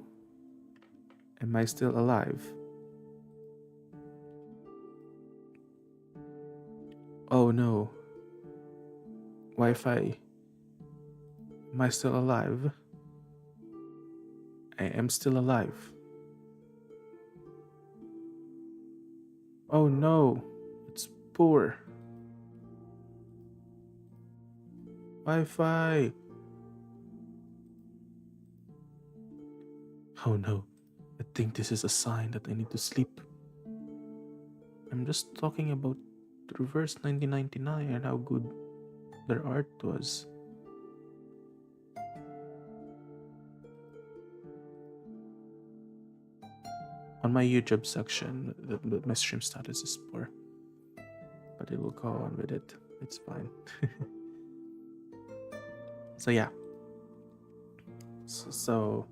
Am I still alive? Oh no. Wi-Fi. Am I still alive? I am still alive. Oh no. It's poor. Wi-Fi. Oh no. I think this is a sign that I need to sleep. I'm just talking about Reverse 1999 and how good their art was. On my YouTube section, my stream status is poor, but it will go on with it. It's fine. So yeah. So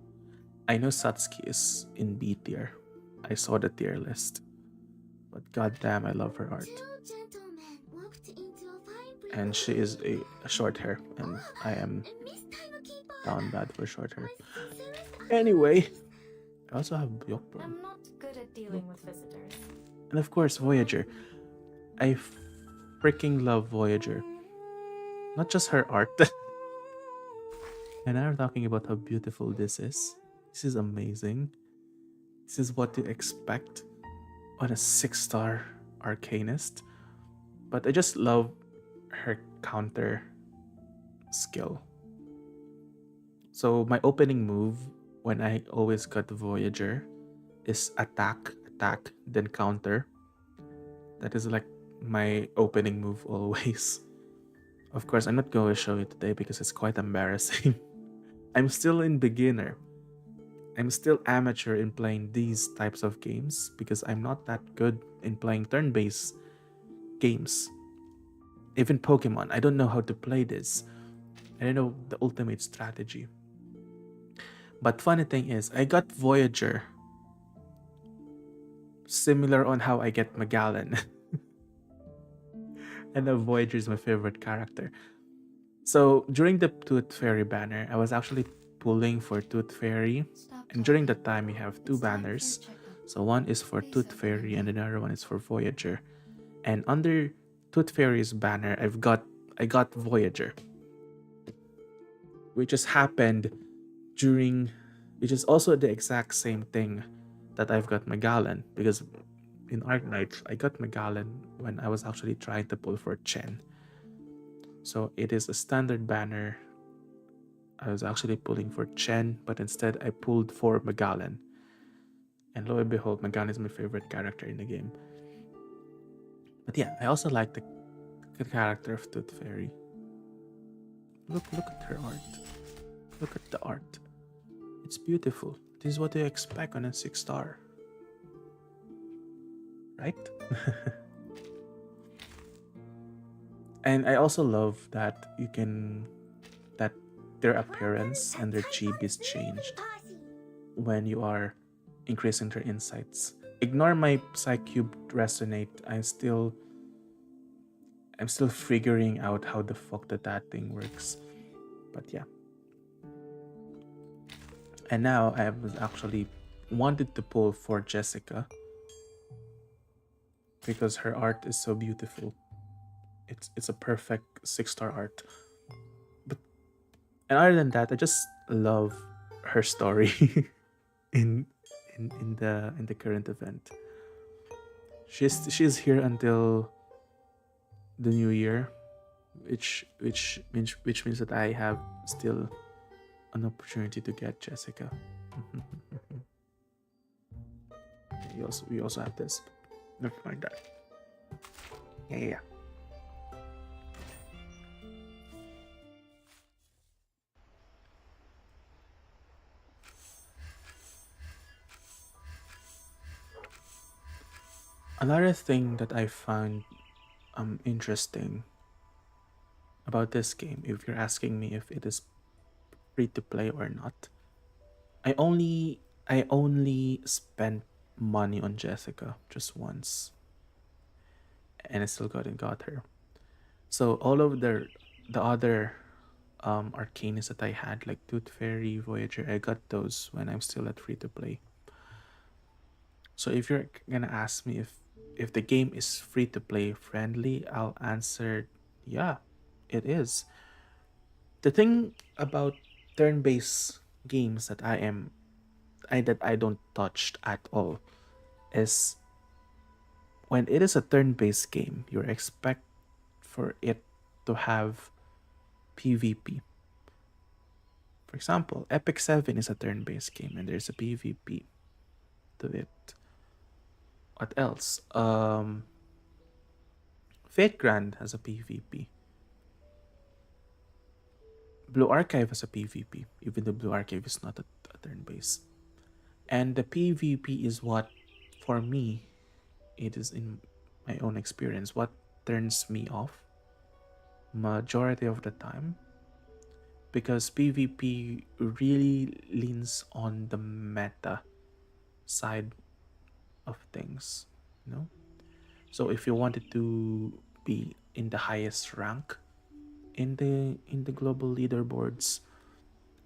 I know Satsuki is in B tier. I saw the tier list, but goddamn, I love her art. Two gentlemen walked into a fine And she is a short hair, and I am Miss Timekeeper. down bad for short hair. My sincerest Anyway, I also have Bjorkborn. I'm not good at dealing with visitors. And of course, Voyager. I freaking love Voyager. Not just her art. And I'm talking about how beautiful this is. This is amazing. This is what you expect on a 6-star arcanist. But I just love her counter skill. So my opening move when I always got Voyager is attack, then counter. That is like my opening move always. Of course, I'm not going to show you today because it's quite embarrassing. I'm still in beginner. I'm still amateur in playing these types of games because I'm not that good in playing turn-based games. Even Pokemon, I don't know how to play this. I don't know the ultimate strategy. But funny thing is, I got Voyager similar on how I get Magellan. And the Voyager is my favorite character. So during the Tooth Fairy banner, I was actually pulling for Tooth Fairy. And during that time, we have two banners. So one is for Tooth Fairy and another one is for Voyager. And under Tooth Fairy's banner, I got Voyager, which just happened which is also the exact same thing that I've got Magellan, because in Arknight, I got Magellan when I was actually trying to pull for Chen. So it is a standard banner. I was actually pulling for Chen, but instead I pulled for Magellan. And lo and behold, Magellan is my favorite character in the game. But yeah, I also like the character of Tooth Fairy. Look at her art. Look at the art. It's beautiful. This is what you expect on a 6-star. Right? And I also love that that their appearance and their chibi is changed when you are increasing their insights. Ignore my Psycube resonate. I'm still figuring out how the fuck that thing works. But yeah. And now I was actually wanted to pull for Jessica because her art is so beautiful. It's a perfect 6-star art. And other than that, I just love her story in the current event. She's here until the new year, which means that I have still an opportunity to get Jessica. We also have this. Never mind that. Yeah. Another thing that I found interesting about this game, if you're asking me if it is free to play or not, I only spent money on Jessica just once, and I still got her. So all of the other arcanes that I had, like Tooth Fairy, Voyager, I got those when I'm still at free to play. So if you're gonna ask me if the game is free to play friendly, I'll answer yeah, it is. The thing about turn-based games that I don't touch at all is when it is a turn-based game, you expect for it to have PvP. For example, Epic 7 is a turn-based game and there's a PvP to it. What else? Fate Grand has a PvP. Blue Archive has a PvP, even though Blue Archive is not a turn-based. And the PvP is what, for me, it is in my own experience, what turns me off majority of the time. Because PvP really leans on the meta side of things, you know? So if you wanted to be in the highest rank in the global leaderboards,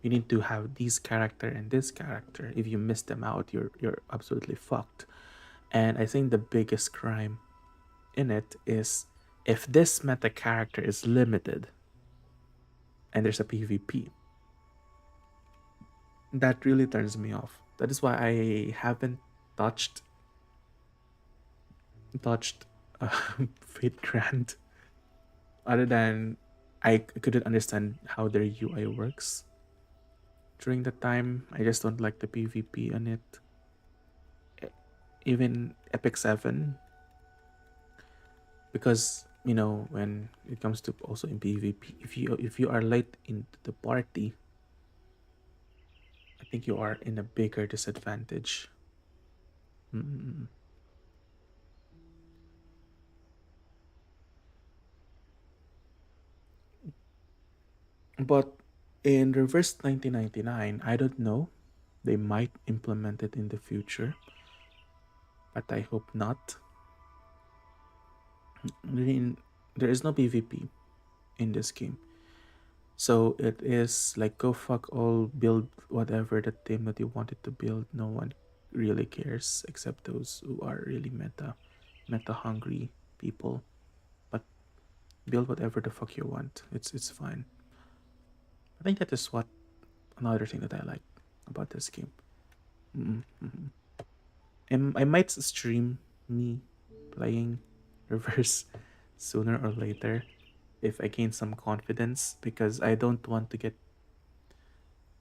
you need to have this character and this character. If you miss them out, you're absolutely fucked. And I think the biggest crime in it is if this meta character is limited and there's a PvP, that really turns me off. That is why I haven't touched Fate Grand, other than I couldn't understand how their UI works during the time. I just don't like the PvP on it. Even Epic 7, because when it comes to also in PvP, if you are late into the party, I think you are in a bigger disadvantage. Mm. But in reverse 1999, I don't know. They might implement it in the future, but I hope not. There is no PvP in this game. So it is like go fuck all, build whatever the team that you wanted to build. No one really cares except those who are really meta hungry people. But build whatever the fuck you want. It's fine. I think that is what another thing that I like about this game. Mm-hmm. And I might stream me playing reverse sooner or later if I gain some confidence, because I don't want to get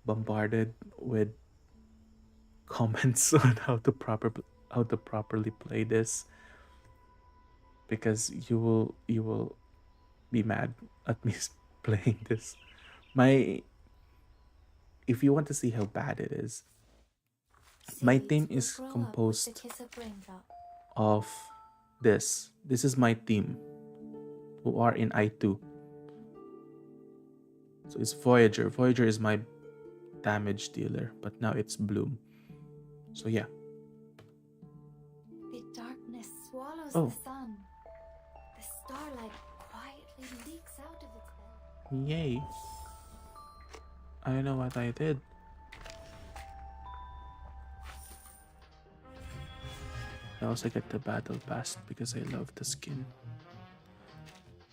bombarded with comments on how to properly play this, because you will be mad at me playing this. My If you want to see how bad it is, my team Seeds will is grow up with the composed kiss of raindrop. of this. This is my team who are in I2. So it's Voyager. Voyager is my damage dealer, but now it's Bloom. So yeah. The darkness swallows Oh. the sun. The starlight quietly leaks out of its belly. Yay. I don't know what I did. I also get the battle pass because I love the skin.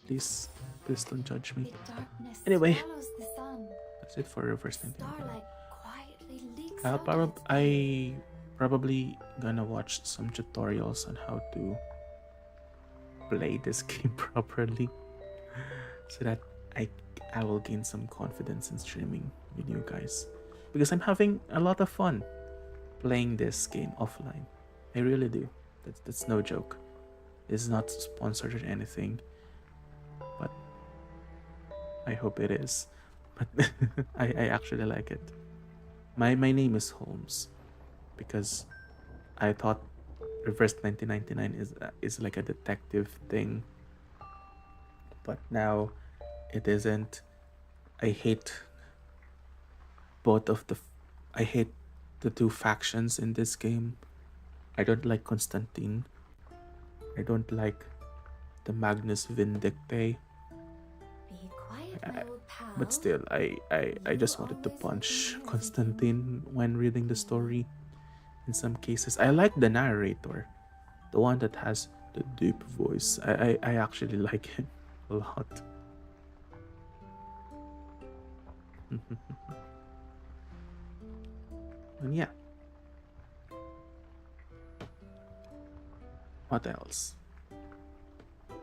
Please don't judge me. The darkness Anyway, swallows the sun. that's it for reverse The 19. starlight quietly leaks I'll out of its belly. probably gonna watch some tutorials on how to play this game properly, so that I will gain some confidence in streaming with you guys, because I'm having a lot of fun playing this game offline. I really do. That's no joke. It's not sponsored or anything, but I hope it is. But I actually like it. My name is Holmes because I thought reverse 1999 is like a detective thing, but now it isn't. I hate both of the I hate the two factions in this game. I don't like Constantine. I don't like the Magnus Vindicte. Be quiet, my old pal. But still, I just wanted to punch Constantine when reading the story. In some cases, I like the narrator, the one that has the deep voice. I actually like him a lot. And yeah. What else? I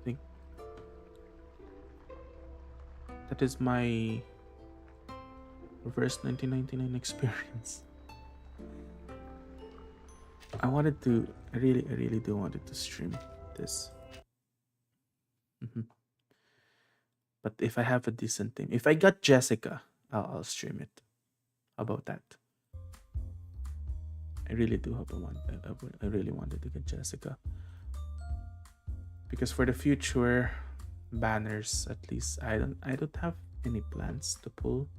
think that is my reverse 1999 experience. I really do wanted to stream this. But if I have a decent team, if I got Jessica, I'll stream it. How about that? I really do hope I really wanted to get Jessica, because for the future banners, at least I don't have any plans to pull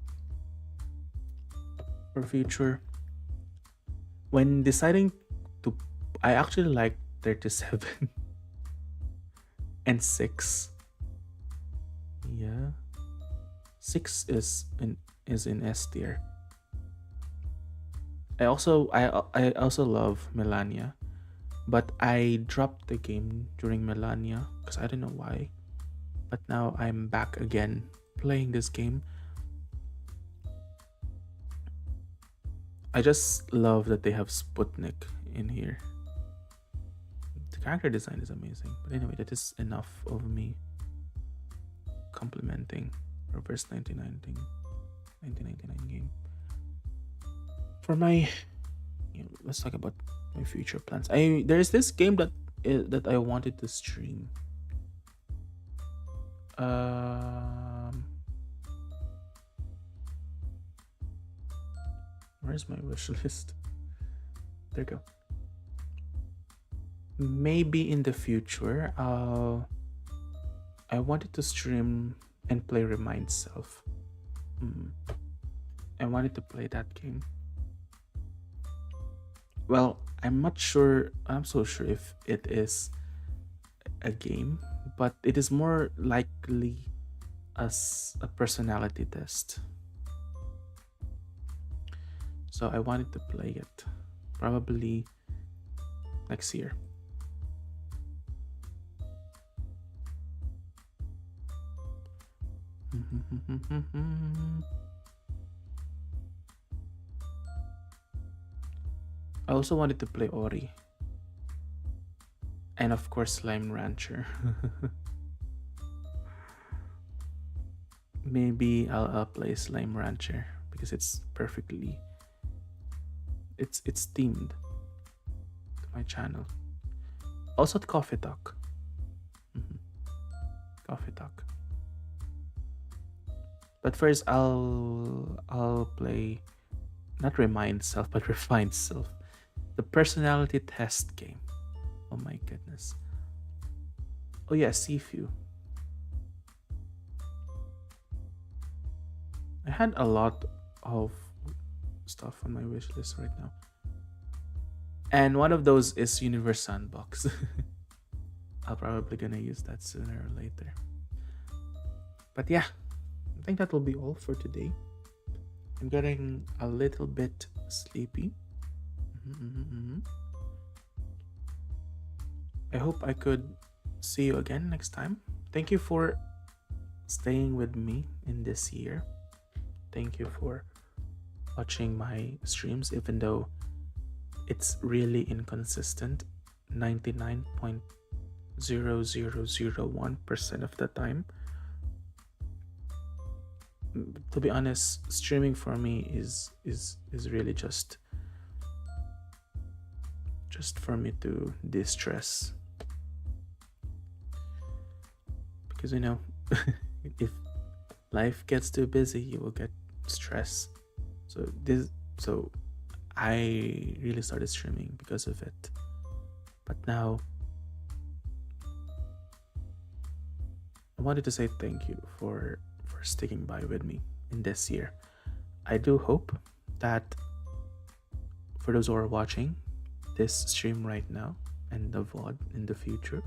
for future. When deciding to, I actually like 37 and 6. Yeah, 6 is in S tier. I also love Melania, but I dropped the game during Melania because I don't know why. But now I'm back again playing this game. I just love that they have Sputnik in here. The character design is amazing. But anyway, that is enough of me complimenting Reverse 1999 game. For my, let's talk about my future plans. There's this game that that I wanted to stream. Where's my wish list? There you go. Maybe in the future, I wanted to stream and play Remind Self. I wanted to play that game. Well, I'm not sure. I'm so sure if it is a game, but it is more likely as a personality test. So I wanted to play it probably next year. I also wanted to play Ori. And of course, Slime Rancher. Maybe I'll play Slime Rancher because it's perfectly. It's themed to my channel. Also, Coffee Talk. Coffee Talk. But first, I'll play, not Remind Self, but Refined Self, the personality test game. Oh my goodness. Oh yeah, Sifu. I had a lot of stuff on my wish list right now, and one of those is Universe Sandbox. I'll probably gonna use that sooner or later. But yeah, I think that will be all for today. I'm getting a little bit sleepy. I hope I could see you again next time. Thank you for staying with me in this year. Thank you for watching my streams, even though it's really inconsistent 99.0001% of the time. To be honest, streaming for me is really just for me to distress, because if life gets too busy, you will get stress. So I really started streaming because of it. But now I wanted to say thank you for sticking by with me in this year. I do hope that for those who are watching this stream right now and the VOD in the future,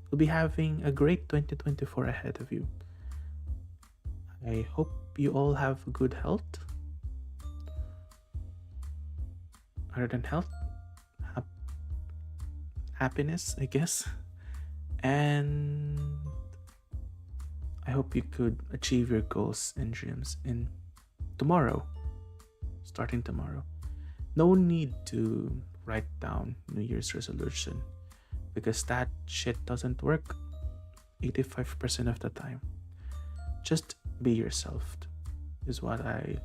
you'll be having a great 2024 ahead of you. I hope you all have good health. Other than health, happiness, I guess. And I hope you could achieve your goals and dreams in tomorrow, starting tomorrow. No need to write down New Year's resolution, because that shit doesn't work 85% of the time. Just be yourself is what I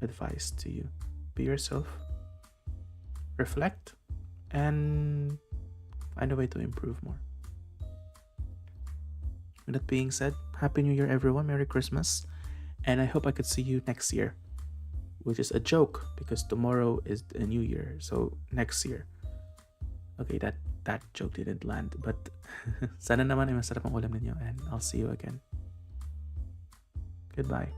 advise to you. Be yourself, reflect, and find a way to improve more. With that being said, Happy New Year everyone, Merry Christmas, and I hope I could see you next year, which is a joke because tomorrow is the New Year, so next year. Okay, that joke didn't land, but sana naman ay masarap ang ulam ninyo, and I'll see you again. Goodbye.